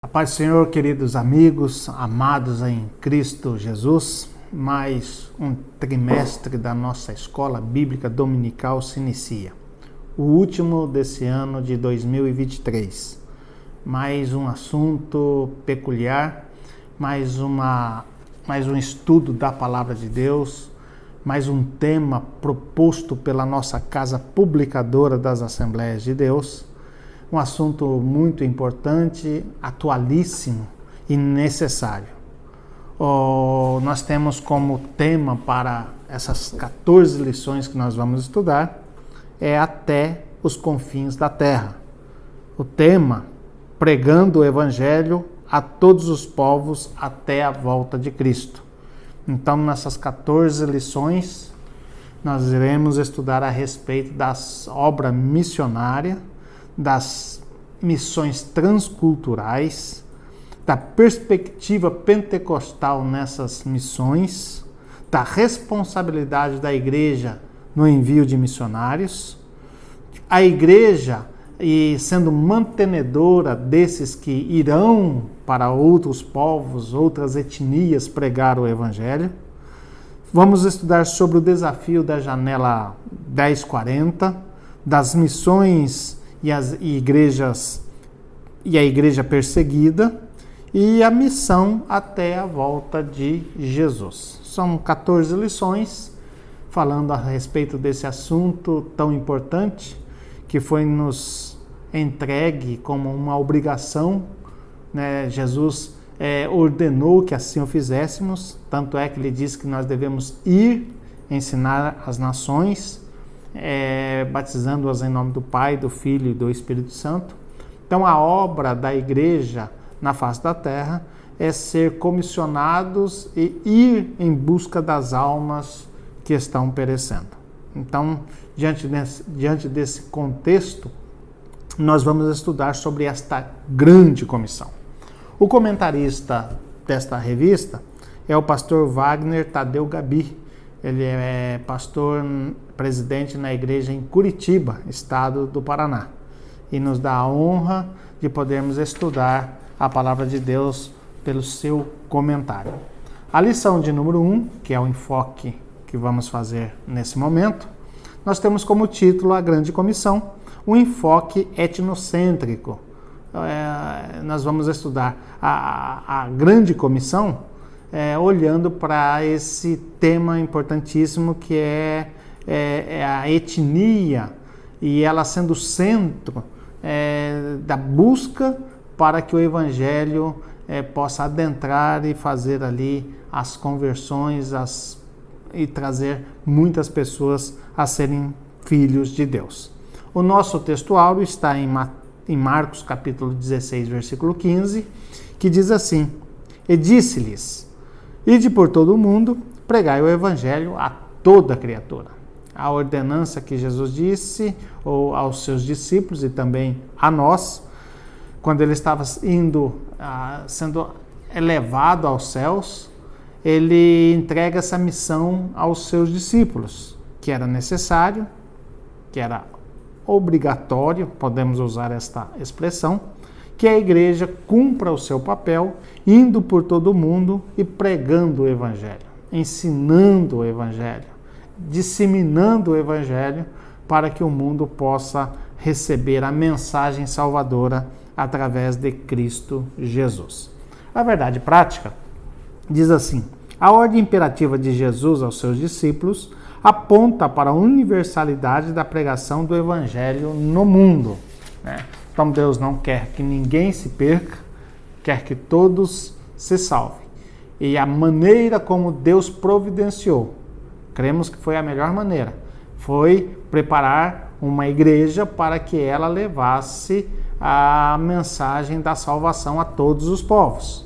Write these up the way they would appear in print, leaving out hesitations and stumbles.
A paz do Senhor, queridos amigos, amados em Cristo Jesus, mais um trimestre da nossa escola bíblica dominical se inicia. O último desse ano de 2023. Mais um assunto peculiar, mais um estudo da Palavra de Deus, mais um tema proposto pela nossa casa publicadora das Assembleias de Deus. Um assunto muito importante, atualíssimo e necessário. Nós temos como tema para essas 14 lições que nós vamos estudar, até os confins da terra. O tema, pregando o Evangelho a todos os povos até a volta de Cristo. Então, nessas 14 lições, nós iremos estudar a respeito da obra missionária, das missões transculturais, da perspectiva pentecostal nessas missões, da responsabilidade da igreja no envio de missionários, a igreja sendo mantenedora desses que irão para outros povos, outras etnias pregar o evangelho. Vamos estudar sobre o desafio da janela 1040, das missões e a igreja perseguida e a missão até a volta de Jesus. São 14 lições falando a respeito desse assunto tão importante que foi nos entregue como uma obrigação, né? Jesus ordenou que assim o fizéssemos, tanto é que ele disse que nós devemos ir ensinar as nações, batizando-as em nome do Pai, do Filho e do Espírito Santo. Então, a obra da igreja na face da terra é ser comissionados e ir em busca das almas que estão perecendo. Então, diante desse contexto, nós vamos estudar sobre esta grande comissão. O comentarista desta revista é o pastor Wagner Tadeu Gabi. Ele é pastor presidente na igreja em Curitiba, estado do Paraná. E nos dá a honra de podermos estudar a palavra de Deus pelo seu comentário. A lição de número 1, que é o enfoque que vamos fazer nesse momento, nós temos como título a Grande Comissão, um enfoque etnocêntrico. Nós vamos estudar a Grande Comissão olhando para esse tema importantíssimo que é a etnia e ela sendo o centro da busca para que o Evangelho possa adentrar e fazer ali as conversões e trazer muitas pessoas a serem filhos de Deus. O nosso textuário está em Marcos capítulo 16, versículo 15, que diz assim: E disse-lhes: Ide por todo o mundo, pregai o Evangelho a toda criatura. A ordenança que Jesus disse aos seus discípulos e também a nós, quando ele estava sendo elevado aos céus, ele entrega essa missão aos seus discípulos, que era necessário, que era obrigatório, podemos usar esta expressão, que a igreja cumpra o seu papel, indo por todo o mundo e pregando o Evangelho, ensinando o Evangelho, disseminando o Evangelho para que o mundo possa receber a mensagem salvadora através de Cristo Jesus. A verdade prática diz assim: a ordem imperativa de Jesus aos seus discípulos aponta para a universalidade da pregação do Evangelho no mundo, né? Então Deus não quer que ninguém se perca, quer que todos se salvem. E a maneira como Deus providenciou, cremos que foi a melhor maneira, foi preparar uma igreja para que ela levasse a mensagem da salvação a todos os povos.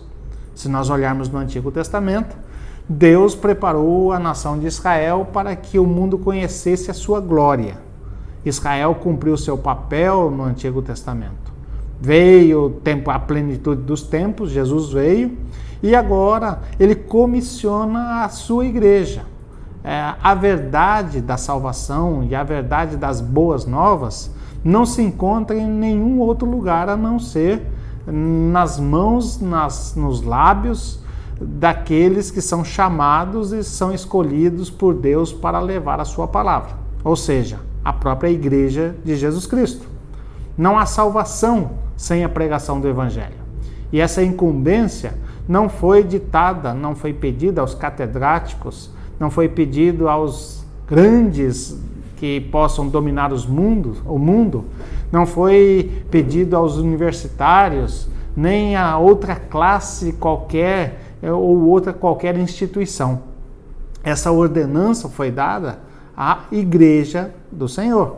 Se nós olharmos no Antigo Testamento, Deus preparou a nação de Israel para que o mundo conhecesse a sua glória. Israel cumpriu seu papel no Antigo Testamento. Veio a plenitude dos tempos, Jesus veio, e agora ele comissiona a sua igreja. A verdade da salvação e a verdade das boas novas não se encontra em nenhum outro lugar a não ser nas mãos, nos lábios daqueles que são chamados e são escolhidos por Deus para levar a sua palavra, ou seja, a própria igreja de Jesus Cristo. Não há salvação sem a pregação do Evangelho. E essa incumbência não foi ditada, não foi pedida aos catedráticos, não foi pedido aos grandes que possam dominar o mundo, não foi pedido aos universitários, nem a outra classe qualquer ou outra qualquer instituição. Essa ordenança foi dada à igreja do Senhor.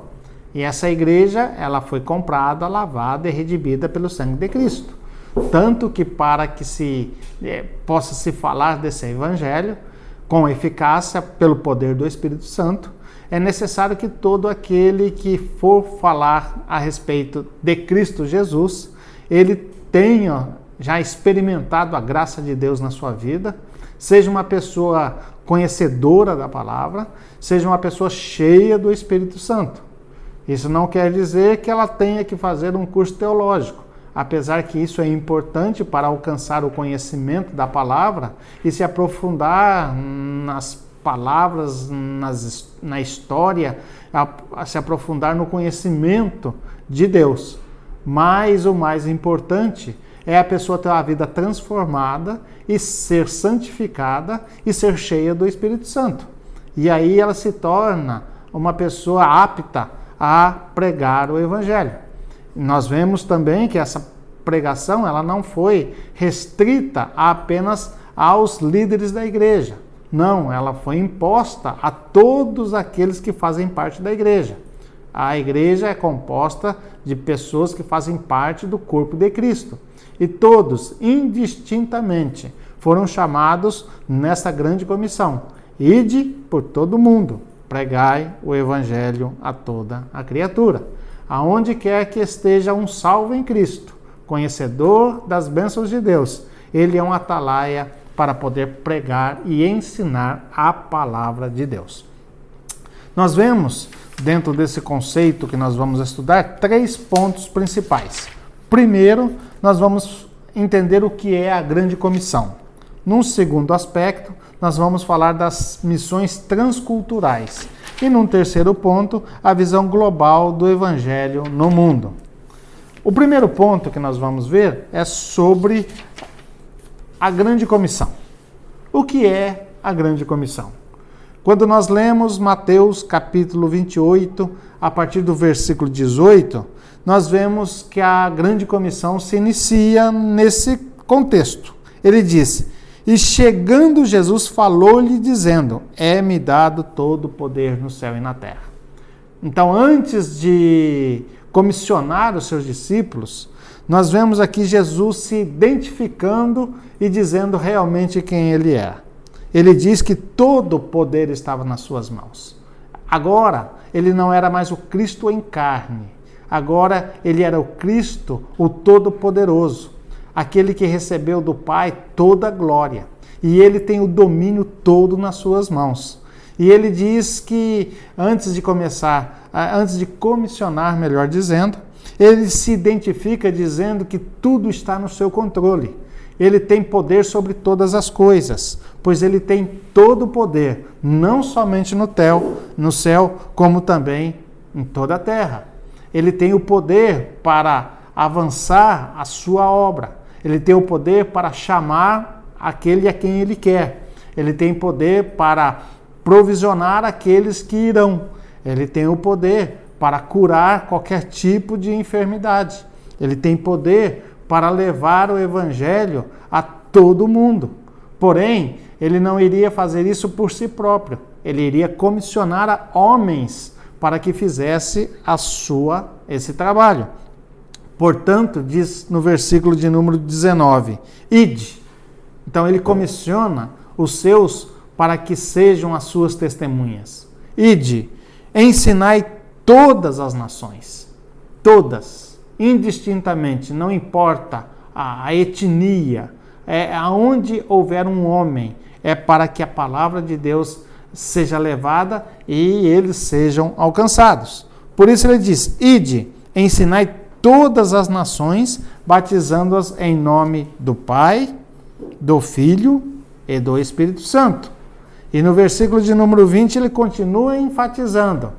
E essa igreja, ela foi comprada, lavada e redimida pelo sangue de Cristo. Tanto que para que possa se falar desse evangelho com eficácia pelo poder do Espírito Santo, é necessário que todo aquele que for falar a respeito de Cristo Jesus, ele tenha já experimentado a graça de Deus na sua vida, seja uma pessoa conhecedora da palavra, seja uma pessoa cheia do Espírito Santo. Isso não quer dizer que ela tenha que fazer um curso teológico, apesar que isso é importante para alcançar o conhecimento da palavra e se aprofundar nas palavras, na história, se aprofundar no conhecimento de Deus. Mas o mais importante é a pessoa ter uma vida transformada e ser santificada e ser cheia do Espírito Santo. E aí ela se torna uma pessoa apta a pregar o Evangelho. Nós vemos também que essa pregação ela não foi restrita apenas aos líderes da igreja. Não, ela foi imposta a todos aqueles que fazem parte da igreja. A igreja é composta de pessoas que fazem parte do corpo de Cristo. E todos, indistintamente, foram chamados nessa grande comissão. Ide por todo o mundo, pregai o evangelho a toda a criatura. Aonde quer que esteja um salvo em Cristo, conhecedor das bênçãos de Deus, ele é um atalaia para poder pregar e ensinar a palavra de Deus. Nós vemos, dentro desse conceito que nós vamos estudar, 3 pontos principais. Primeiro, nós vamos entender o que é a grande comissão. Num segundo aspecto, nós vamos falar das missões transculturais. E num terceiro ponto, a visão global do evangelho no mundo. O primeiro ponto que nós vamos ver é sobre a grande comissão. O que é a grande comissão? Quando nós lemos Mateus capítulo 28, a partir do versículo 18, nós vemos que a grande comissão se inicia nesse contexto. Ele diz: e chegando Jesus falou-lhe dizendo, é-me dado todo o poder no céu e na terra. Então, antes de comissionar os seus discípulos, nós vemos aqui Jesus se identificando e dizendo realmente quem ele é. Ele diz que todo o poder estava nas suas mãos. Agora, ele não era mais o Cristo em carne. Agora, ele era o Cristo, o Todo-Poderoso, aquele que recebeu do Pai toda a glória. E ele tem o domínio todo nas suas mãos. E ele diz que antes de comissionar, melhor dizendo, ele se identifica dizendo que tudo está no seu controle. Ele tem poder sobre todas as coisas, pois ele tem todo o poder, não somente no céu, como também em toda a terra. Ele tem o poder para avançar a sua obra. Ele tem o poder para chamar aquele a quem ele quer. Ele tem poder para provisionar aqueles que irão. Ele tem o poder para curar qualquer tipo de enfermidade. Ele tem poder para levar o evangelho a todo mundo. Porém, ele não iria fazer isso por si próprio. Ele iria comissionar a homens para que fizesse esse trabalho. Portanto, diz no versículo de número 19, ide. Então ele comissiona os seus para que sejam as suas testemunhas. Ide, ensinai todas as nações, todas, indistintamente, não importa a etnia, aonde houver um homem, é para que a palavra de Deus seja levada e eles sejam alcançados. Por isso ele diz, ide, ensinai todas as nações, batizando-as em nome do Pai, do Filho e do Espírito Santo. E no versículo de número 20 ele continua enfatizando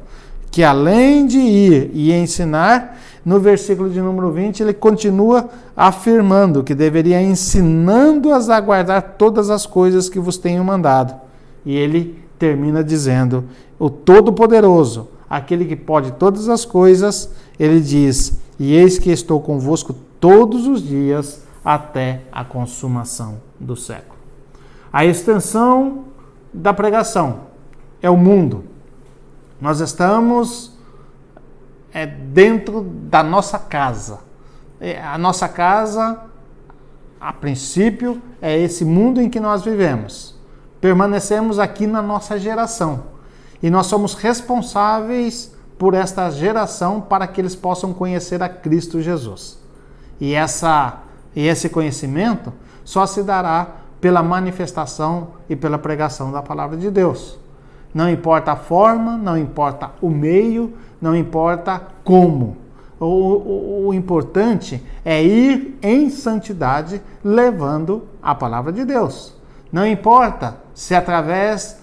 que além de ir e ensinar, no versículo de número 20 ele continua afirmando que deveria ensinando-as a guardar todas as coisas que vos tenho mandado. E ele termina dizendo, o Todo-Poderoso, aquele que pode todas as coisas, ele diz, e eis que estou convosco todos os dias até a consumação do século. A extensão da pregação é o mundo. Nós estamos dentro da nossa casa. A nossa casa, a princípio, é esse mundo em que nós vivemos. Permanecemos aqui na nossa geração. E nós somos responsáveis por esta geração para que eles possam conhecer a Cristo Jesus. E esse conhecimento só se dará pela manifestação e pela pregação da palavra de Deus. Não importa a forma, não importa o meio, não importa como. O importante é ir em santidade levando a palavra de Deus. Não importa se através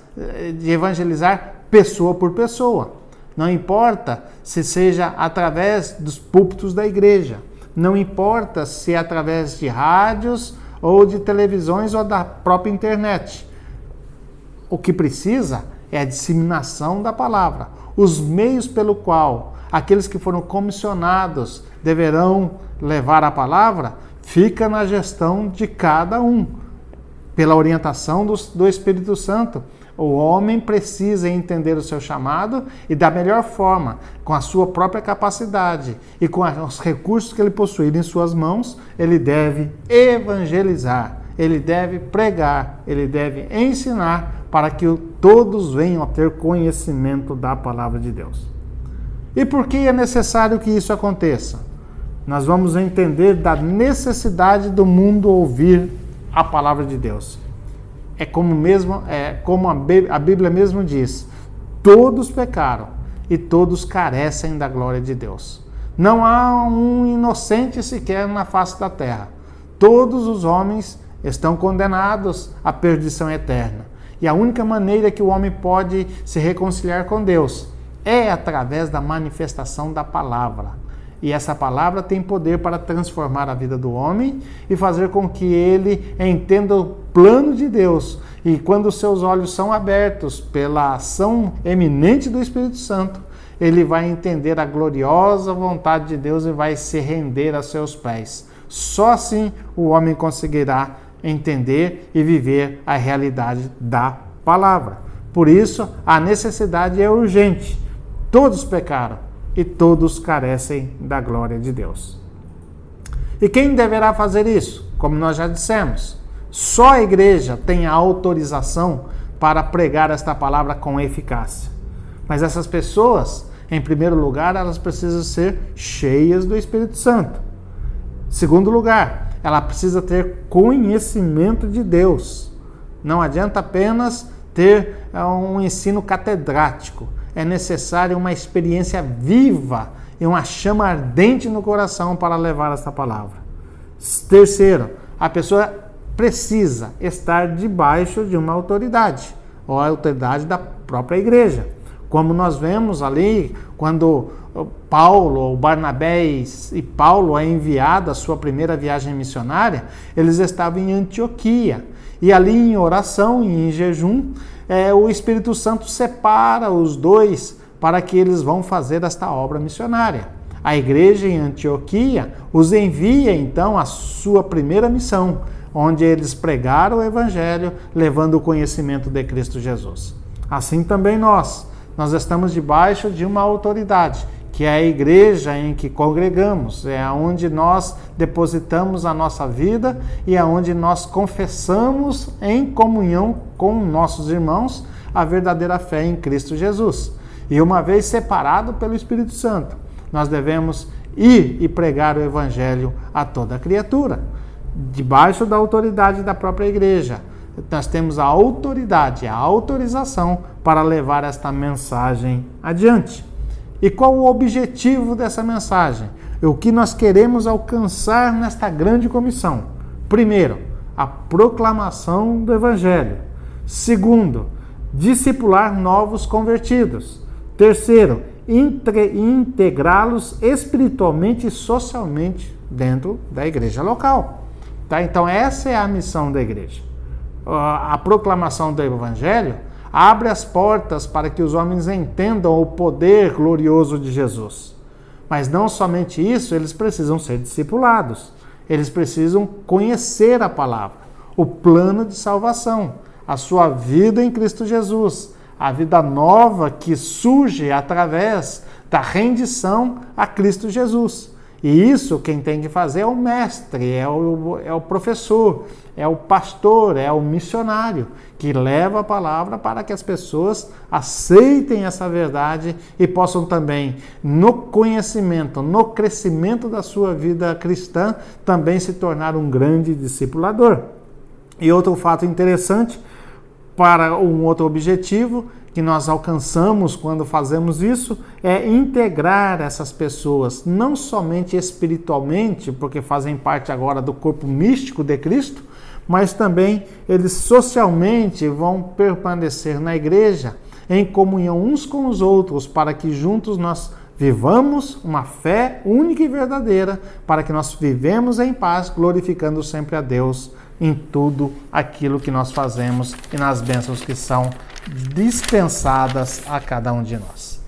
de evangelizar pessoa por pessoa. Não importa se seja através dos púlpitos da igreja. Não importa se é através de rádios ou de televisões ou da própria internet. O que precisa é a disseminação da palavra. Os meios pelo qual aqueles que foram comissionados deverão levar a palavra, fica na gestão de cada um. Pela orientação do Espírito Santo, o homem precisa entender o seu chamado e da melhor forma, com a sua própria capacidade e com os recursos que ele possui em suas mãos, ele deve evangelizar, ele deve pregar, ele deve ensinar para que todos venham a ter conhecimento da palavra de Deus. E por que é necessário que isso aconteça? Nós vamos entender da necessidade do mundo ouvir a palavra de Deus. É como a Bíblia mesmo diz, todos pecaram e todos carecem da glória de Deus. Não há um inocente sequer na face da terra. Todos os homens estão condenados à perdição eterna. E a única maneira que o homem pode se reconciliar com Deus é através da manifestação da palavra. E essa palavra tem poder para transformar a vida do homem e fazer com que ele entenda o plano de Deus. E quando os seus olhos são abertos pela ação eminente do Espírito Santo, ele vai entender a gloriosa vontade de Deus e vai se render a seus pés. Só assim o homem conseguirá entender e viver a realidade da palavra. Por isso, a necessidade é urgente. Todos pecaram e todos carecem da glória de Deus. E quem deverá fazer isso? Como nós já dissemos, só a igreja tem a autorização para pregar esta palavra com eficácia. Mas essas pessoas, em primeiro lugar, elas precisam ser cheias do Espírito Santo. Segundo lugar, ela precisa ter conhecimento de Deus. Não adianta apenas ter um ensino catedrático. É necessário uma experiência viva e uma chama ardente no coração para levar esta palavra. Terceiro, a pessoa precisa estar debaixo de uma autoridade, ou a autoridade da própria igreja. Como nós vemos ali, quando Paulo, ou Barnabé e Paulo é enviado à sua primeira viagem missionária, eles estavam em Antioquia. E ali em oração e em jejum, o Espírito Santo separa os dois para que eles vão fazer esta obra missionária. A igreja em Antioquia os envia então à sua primeira missão, onde eles pregaram o Evangelho, levando o conhecimento de Cristo Jesus. Assim também nós estamos debaixo de uma autoridade, que é a igreja em que congregamos, é onde nós depositamos a nossa vida e é onde nós confessamos em comunhão com nossos irmãos a verdadeira fé em Cristo Jesus. E uma vez separado pelo Espírito Santo, nós devemos ir e pregar o Evangelho a toda criatura, debaixo da autoridade da própria igreja. Nós temos a autoridade, a autorização para levar esta mensagem adiante. E qual o objetivo dessa mensagem? O que nós queremos alcançar nesta grande comissão? Primeiro, a proclamação do Evangelho. Segundo, discipular novos convertidos. Terceiro, integrá-los espiritualmente e socialmente dentro da igreja local. Tá? Então essa é a missão da igreja. A proclamação do Evangelho abre as portas para que os homens entendam o poder glorioso de Jesus. Mas não somente isso, eles precisam ser discipulados. Eles precisam conhecer a palavra, o plano de salvação, a sua vida em Cristo Jesus, a vida nova que surge através da rendição a Cristo Jesus. E isso quem tem que fazer é o mestre, é o professor, é o pastor, é o missionário, que leva a palavra para que as pessoas aceitem essa verdade e possam também, no conhecimento, no crescimento da sua vida cristã, também se tornar um grande discipulador. E outro fato interessante, para um outro objetivo que nós alcançamos quando fazemos isso, é integrar essas pessoas, não somente espiritualmente, porque fazem parte agora do corpo místico de Cristo, mas também eles socialmente vão permanecer na igreja, em comunhão uns com os outros, para que juntos nós vivamos uma fé única e verdadeira, para que nós vivemos em paz, glorificando sempre a Deus em tudo aquilo que nós fazemos e nas bênçãos que são dispensadas a cada um de nós.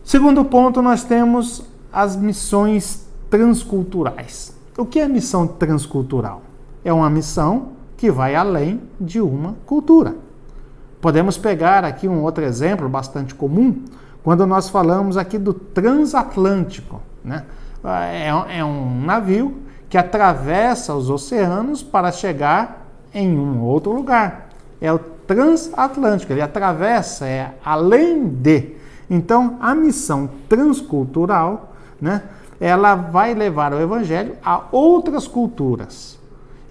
Segundo ponto, nós temos as missões transculturais. O que é missão transcultural? É uma missão que vai além de uma cultura. Podemos pegar aqui um outro exemplo bastante comum, quando nós falamos aqui do transatlântico, né? É um navio que atravessa os oceanos para chegar em um outro lugar. É o transatlântico, ele atravessa, é além de. Então, a missão transcultural, né, ela vai levar o evangelho a outras culturas.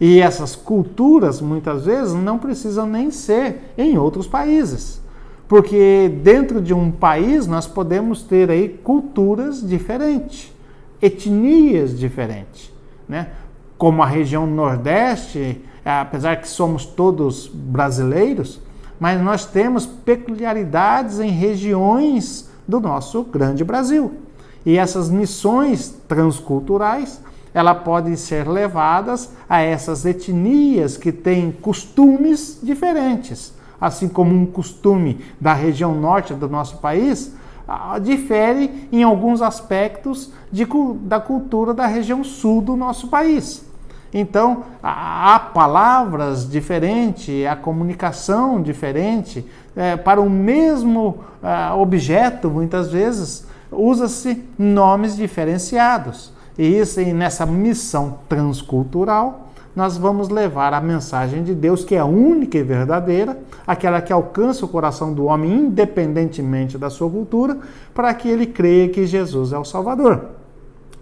E essas culturas, muitas vezes, não precisam nem ser em outros países. Porque dentro de um país nós podemos ter aí culturas diferentes, etnias diferentes, né? Como a região Nordeste, apesar que somos todos brasileiros, mas nós temos peculiaridades em regiões do nosso grande Brasil. E essas missões transculturais, elas podem ser levadas a essas etnias que têm costumes diferentes. Assim como um costume da região norte do nosso país difere em alguns aspectos da cultura da região sul do nosso país. Então, há palavras diferentes, há comunicação diferente, para o mesmo objeto, muitas vezes, usa-se nomes diferenciados. E nessa missão transcultural, nós vamos levar a mensagem de Deus, que é única e verdadeira, aquela que alcança o coração do homem independentemente da sua cultura, para que ele creia que Jesus é o Salvador.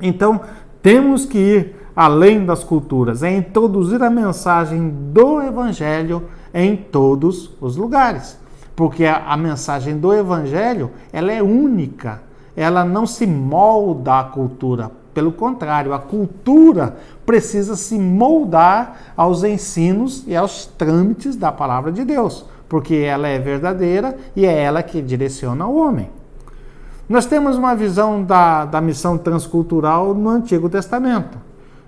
Então, temos que ir além das culturas, é introduzir a mensagem do Evangelho em todos os lugares. Porque a mensagem do Evangelho, ela é única, ela não se molda à cultura. Pelo contrário, a cultura precisa se moldar aos ensinos e aos trâmites da palavra de Deus, porque ela é verdadeira e é ela que direciona o homem. Nós temos uma visão da missão transcultural no Antigo Testamento.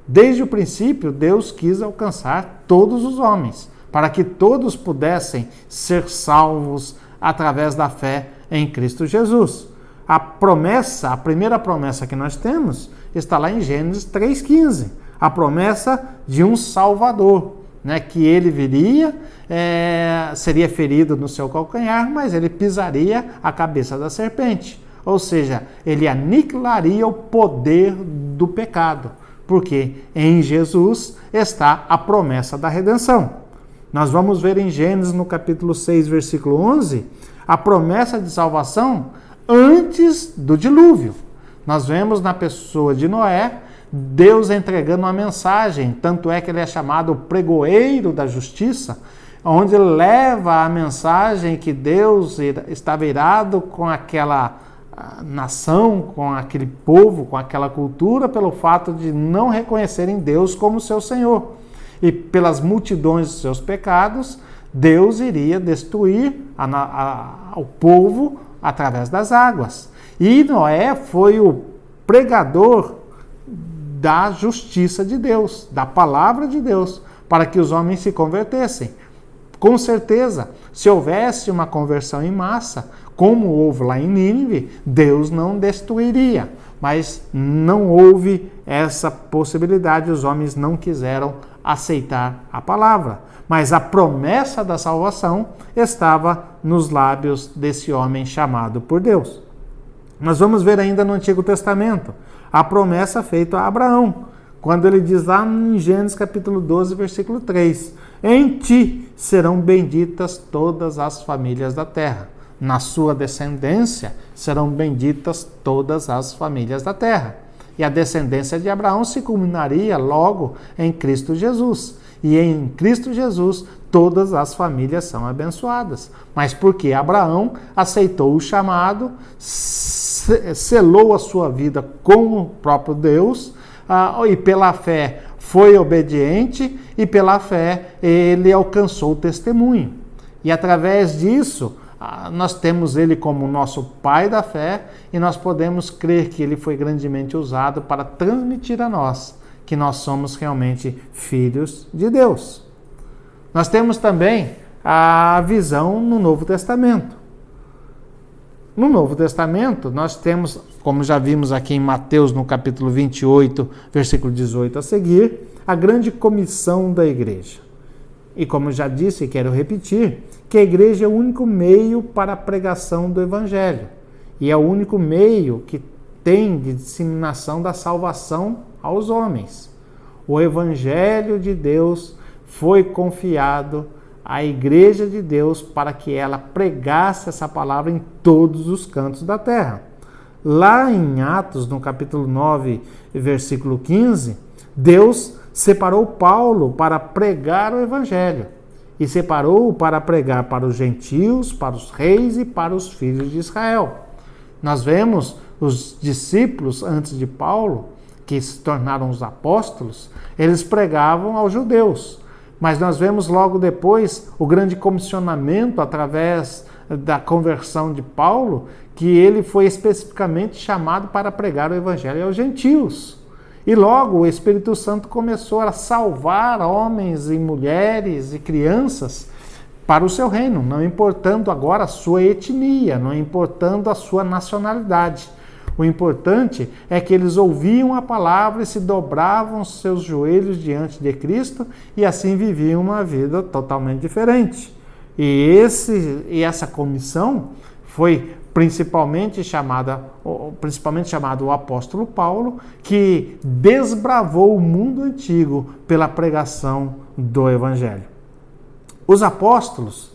Desde o princípio, Deus quis alcançar todos os homens, para que todos pudessem ser salvos através da fé em Cristo Jesus. A primeira promessa que nós temos está lá em Gênesis 3,15. A promessa de um Salvador, né, que ele viria, seria ferido no seu calcanhar, mas ele pisaria a cabeça da serpente. Ou seja, ele aniquilaria o poder do pecado, porque em Jesus está a promessa da redenção. Nós vamos ver em Gênesis, no capítulo 6, versículo 11, a promessa de salvação antes do dilúvio. Nós vemos na pessoa de Noé, Deus entregando uma mensagem, tanto é que ele é chamado o pregoeiro da justiça, onde ele leva a mensagem que Deus estava irado com aquela nação, com aquele povo, com aquela cultura, pelo fato de não reconhecerem Deus como seu Senhor. E pelas multidões de seus pecados, Deus iria destruir o povo através das águas. E Noé foi o pregador da justiça de Deus, da palavra de Deus, para que os homens se convertessem. Com certeza, se houvesse uma conversão em massa, como houve lá em Nínive, Deus não destruiria. Mas não houve essa possibilidade, os homens não quiseram aceitar a palavra. Mas a promessa da salvação estava nos lábios desse homem chamado por Deus. Nós vamos ver ainda no Antigo Testamento a promessa feita a Abraão, quando ele diz lá em Gênesis capítulo 12, versículo 3, em ti serão benditas todas as famílias da terra. Na sua descendência serão benditas todas as famílias da terra. E a descendência de Abraão se culminaria logo em Cristo Jesus. E em Cristo Jesus todas as famílias são abençoadas. Mas porque Abraão aceitou o chamado, selou a sua vida com o próprio Deus, e pela fé foi obediente, e pela fé ele alcançou o testemunho. E através disso, nós temos ele como nosso pai da fé, e nós podemos crer que ele foi grandemente usado para transmitir a nós que nós somos realmente filhos de Deus. Nós temos também a visão no Novo Testamento. No Novo Testamento, nós temos, como já vimos aqui em Mateus, no capítulo 28, versículo 18 a seguir, a grande comissão da igreja. E como já disse e quero repetir, que a igreja é o único meio para a pregação do evangelho. E é o único meio que tem de disseminação da salvação aos homens. O evangelho de Deus foi confiado à igreja de Deus para que ela pregasse essa palavra em todos os cantos da terra. Lá em Atos, no capítulo 9, versículo 15, Deus separou Paulo para pregar o evangelho e separou-o para pregar para os gentios, para os reis e para os filhos de Israel. Nós vemos os discípulos antes de Paulo, que se tornaram os apóstolos, eles pregavam aos judeus. Mas nós vemos logo depois o grande comissionamento através da conversão de Paulo, que ele foi especificamente chamado para pregar o evangelho aos gentios. E logo o Espírito Santo começou a salvar homens e mulheres e crianças para o seu reino, não importando agora a sua etnia, não importando a sua nacionalidade. O importante é que eles ouviam a palavra e se dobravam os seus joelhos diante de Cristo e assim viviam uma vida totalmente diferente. E essa comissão foi principalmente chamado o apóstolo Paulo, que desbravou o mundo antigo pela pregação do evangelho. Os apóstolos,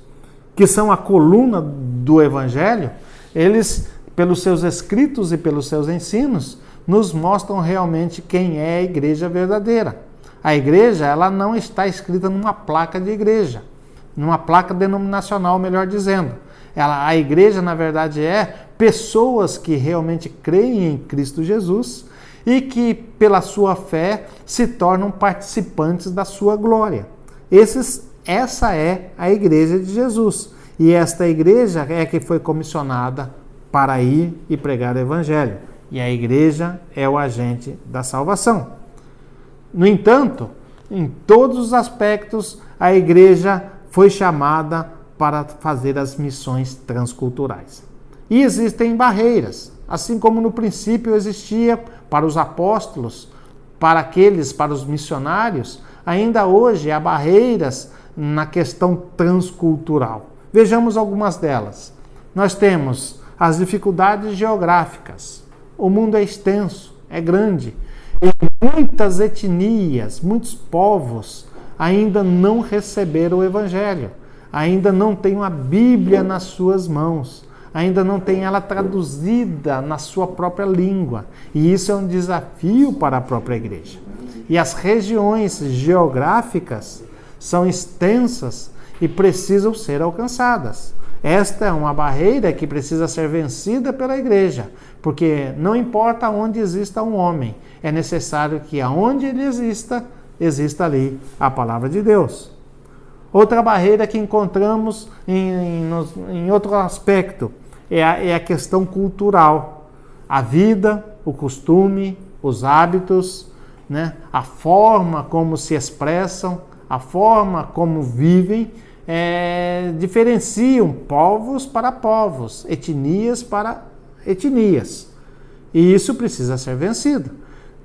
que são a coluna do evangelho, eles, pelos seus escritos e pelos seus ensinos, nos mostram realmente quem é a igreja verdadeira. A igreja, ela não está escrita numa placa de igreja, numa placa denominacional, melhor dizendo. A igreja, na verdade, é pessoas que realmente creem em Cristo Jesus e que, pela sua fé, se tornam participantes da sua glória. Essa é a igreja de Jesus. E esta igreja é que foi comissionada para ir e pregar o evangelho. E a igreja é o agente da salvação. No entanto, em todos os aspectos, a igreja foi chamada para fazer as missões transculturais. E existem barreiras, assim como no princípio existia para os apóstolos, para os missionários, ainda hoje há barreiras na questão transcultural. Vejamos algumas delas. Nós temos as dificuldades geográficas. O mundo é extenso, é grande, e muitas etnias, muitos povos ainda não receberam o evangelho. Ainda não tem a Bíblia nas suas mãos, ainda não tem ela traduzida na sua própria língua. E isso é um desafio para a própria igreja. E as regiões geográficas são extensas e precisam ser alcançadas. Esta é uma barreira que precisa ser vencida pela igreja, porque não importa onde exista um homem, é necessário que aonde ele exista ali a palavra de Deus. Outra barreira que encontramos em outro aspecto é a questão cultural. A vida, o costume, os hábitos, né? A forma como se expressam, a forma como vivem, diferenciam povos para povos, etnias para etnias. E isso precisa ser vencido.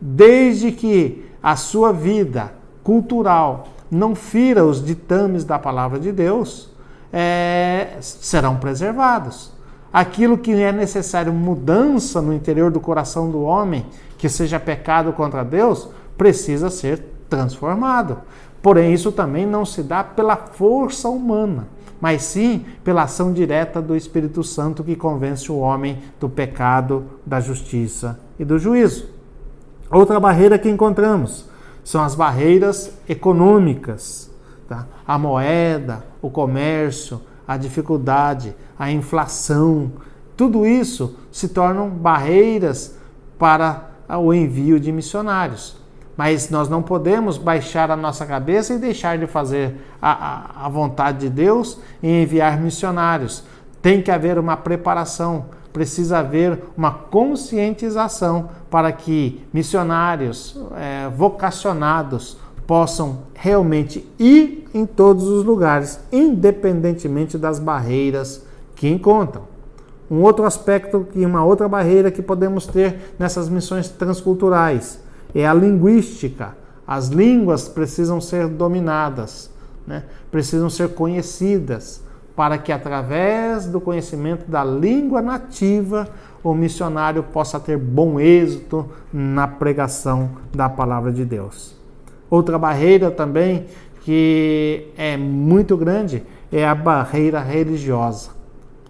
Desde que a sua vida cultural não fira os ditames da palavra de Deus, serão preservados. Aquilo que é necessário mudança no interior do coração do homem, que seja pecado contra Deus, precisa ser transformado. Porém, isso também não se dá pela força humana, mas sim pela ação direta do Espírito Santo que convence o homem do pecado, da justiça e do juízo. Outra barreira que encontramos são as barreiras econômicas, tá? A moeda, o comércio, a dificuldade, a inflação, tudo isso se tornam barreiras para o envio de missionários. Mas nós não podemos baixar a nossa cabeça e deixar de fazer a vontade de Deus em enviar missionários. Tem que haver uma preparação, precisa haver uma conscientização para que missionários vocacionados possam realmente ir em todos os lugares, independentemente das barreiras que encontram. Um outro aspecto e uma outra barreira que podemos ter nessas missões transculturais é a linguística. As línguas precisam ser dominadas, né? Precisam ser conhecidas, para que através do conhecimento da língua nativa o missionário possa ter bom êxito na pregação da palavra de Deus. Outra barreira também que é muito grande é a barreira religiosa.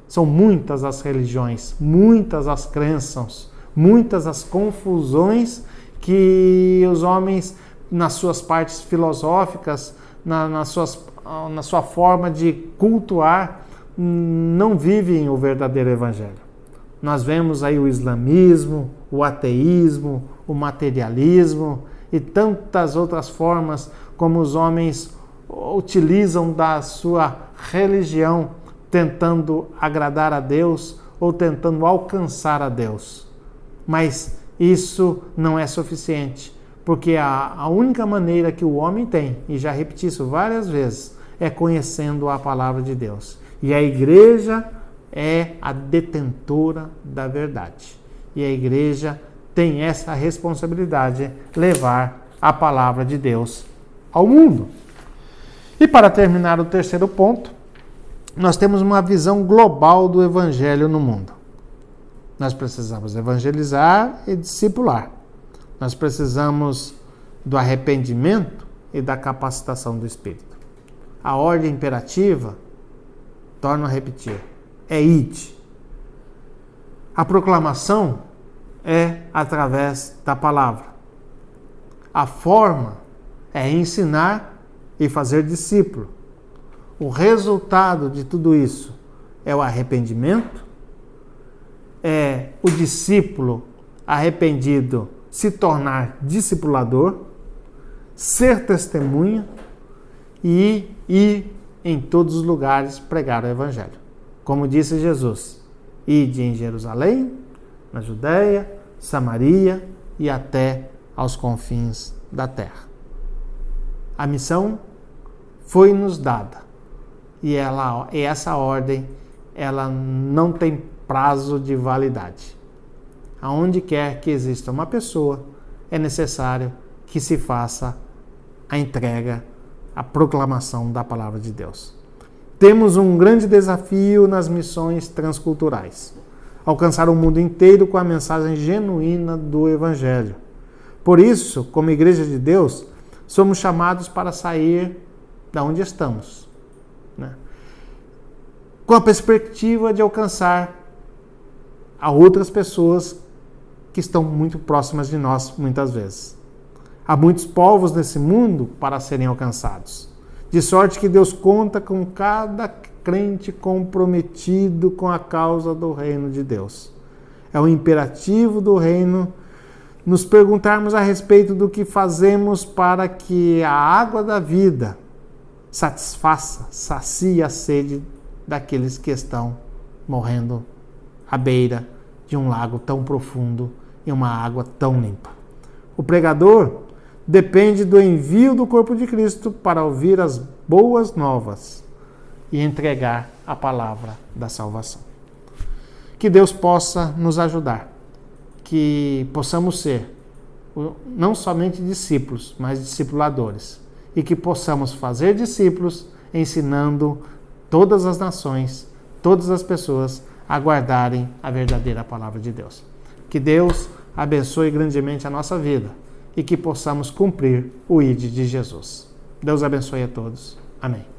São muitas as religiões, muitas as crenças, muitas as confusões que os homens, nas suas partes filosóficas, na sua forma de cultuar, não vivem o verdadeiro evangelho. Nós vemos aí o islamismo, o ateísmo, o materialismo e tantas outras formas como os homens utilizam da sua religião tentando agradar a Deus ou tentando alcançar a Deus. Mas isso não é suficiente, porque a única maneira que o homem tem, e já repeti isso várias vezes, é conhecendo a palavra de Deus. E a igreja é a detentora da verdade. E a igreja tem essa responsabilidade de levar a palavra de Deus ao mundo. E para terminar o terceiro ponto, nós temos uma visão global do evangelho no mundo. Nós precisamos evangelizar e discipular. Nós precisamos do arrependimento e da capacitação do Espírito. A ordem imperativa, torno a repetir, é ide. A proclamação é através da palavra. A forma é ensinar e fazer discípulo. O resultado de tudo isso é o arrependimento, é o discípulo arrependido se tornar discipulador, ser testemunha e ir em todos os lugares pregar o evangelho. Como disse Jesus, ide em Jerusalém, na Judéia, Samaria e até aos confins da terra. A missão foi nos dada e essa ordem ela não tem prazo de validade. Aonde quer que exista uma pessoa, é necessário que se faça a entrega, a proclamação da palavra de Deus. Temos um grande desafio nas missões transculturais: alcançar o mundo inteiro com a mensagem genuína do Evangelho. Por isso, como Igreja de Deus, somos chamados para sair da onde estamos, né? Com a perspectiva de alcançar a outras pessoas que estão muito próximas de nós, muitas vezes. Há muitos povos nesse mundo para serem alcançados. De sorte que Deus conta com cada crente comprometido com a causa do reino de Deus. É o imperativo do reino nos perguntarmos a respeito do que fazemos para que a água da vida sacie a sede daqueles que estão morrendo à beira de um lago tão profundo e uma água tão limpa. O pregador depende do envio do corpo de Cristo para ouvir as boas novas e entregar a palavra da salvação. Que Deus possa nos ajudar, que possamos ser não somente discípulos, mas discipuladores, e que possamos fazer discípulos ensinando todas as nações, todas as pessoas a guardarem a verdadeira palavra de Deus. Que Deus abençoe grandemente a nossa vida e que possamos cumprir o ID de Jesus. Deus abençoe a todos. Amém.